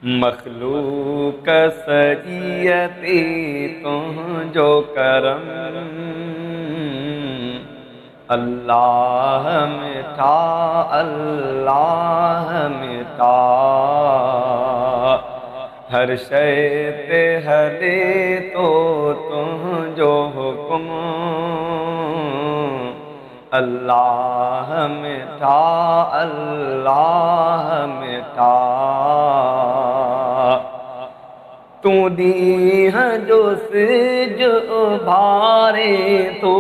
मखलूक सजियती तुझो करम, अल्लाह मिठा अल्लाह मिठा। हर शय ते हले तो तुझो हुक्म, अल्लाह मिठा अल्लाह मिठा। तू दीह जो सिज उभारे तो,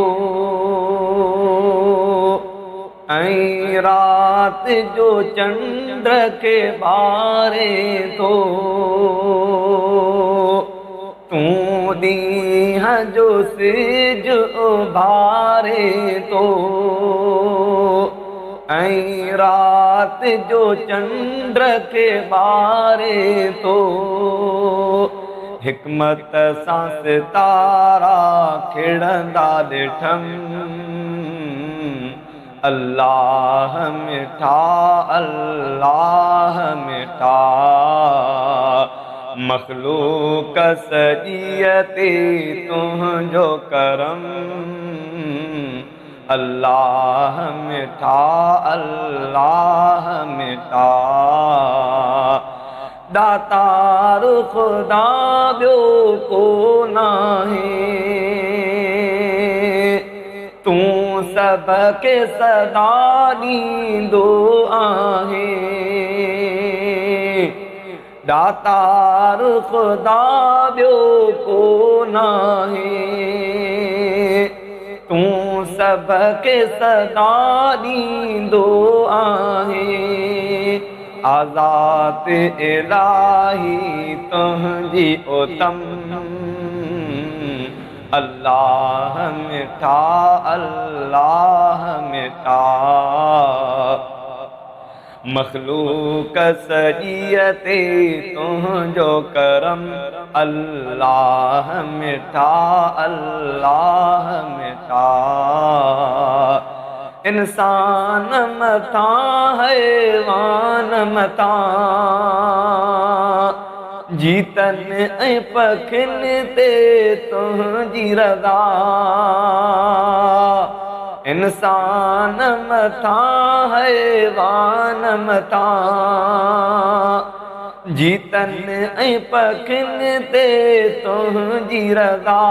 ऐं रात जो चंद्र के बारे तो। तू दीह जो सिज उभारे तो, ऐं रात जो चंद्र के बारे तो। हिकमत सां सितारा खिड़ंदा ॾिठम, अल्लाह मिठा अल्लाह मिठा। मखलूक सजियती तुझो करम, अल्लाह मिठा अल्लाह मिठा। दातार खुदा ॿियो को नाहे, तूं सबके सदा ॾींदो आहे। दातार खुदा ॿियो को नाहे, तूं सबके सदा ॾींदो आहे। आज़ात इलाही तुंहिंजी ओतम, अल्लाह मिठा अल्लाह मिठा। मखलूक सजियती तुझो करम, अल्लाह मिठा अल्लाह मिठा। इंसान मथा हैवान मथा, जीतन ऐं पखिन ते तुझी रज़ा। इंसान मथा हैवान मथा, जीतन ऐं पखिन ते तुझी रज़ा।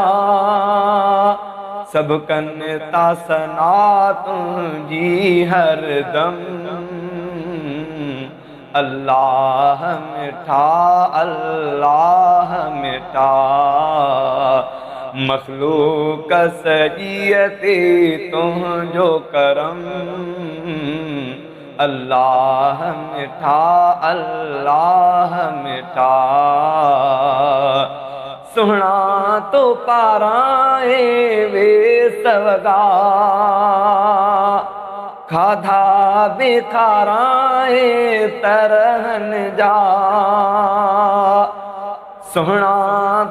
सब कन ता सना तुझी हरदम, अल्लाह मिठा अल्लाह मिठा। मखलूक सजियती तुझो करम, अल्लाह मिठा अल्लाह मिठा। सुहणा तो पाराए वे सवगा, खाधा बिखाराए तरहन जा। सुहणा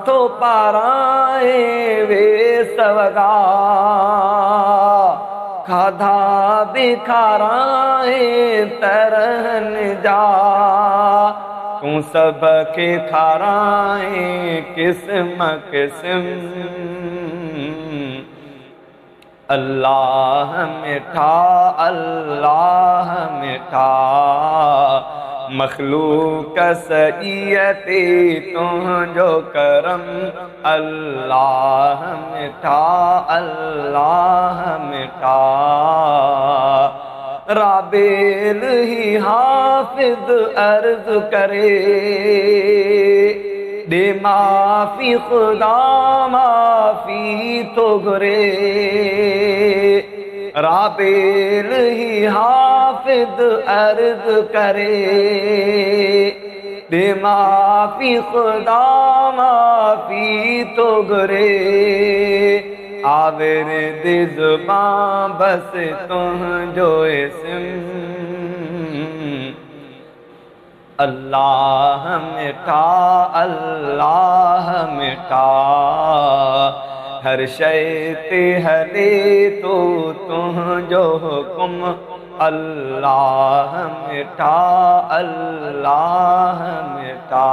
तो पाराए वे सवगा, खाधा बिखाराए तरहन जा। तूं सबके खाराए किस्म किस्म, अल्लाह मिठा अल्लाह मिठा। मखलूक सजियती तुझो करम, अल्लाह मिठा अल्लाह मिठा। राबेल ही हाफिज अर्ज करे, दे माफी खुदा माफी तो घुरे। राबेल ही हाफिज अर्ज करे, दे माफी खुदा माफी तो घुरे। आविर दे ज़ुबां बस तुझो इस्म, अल्लाह मिठा अल्लाह मिठा। हर शय ते हले तो तुझो हुक्म, अल्लाह मिटा, अल्लाह मिटा।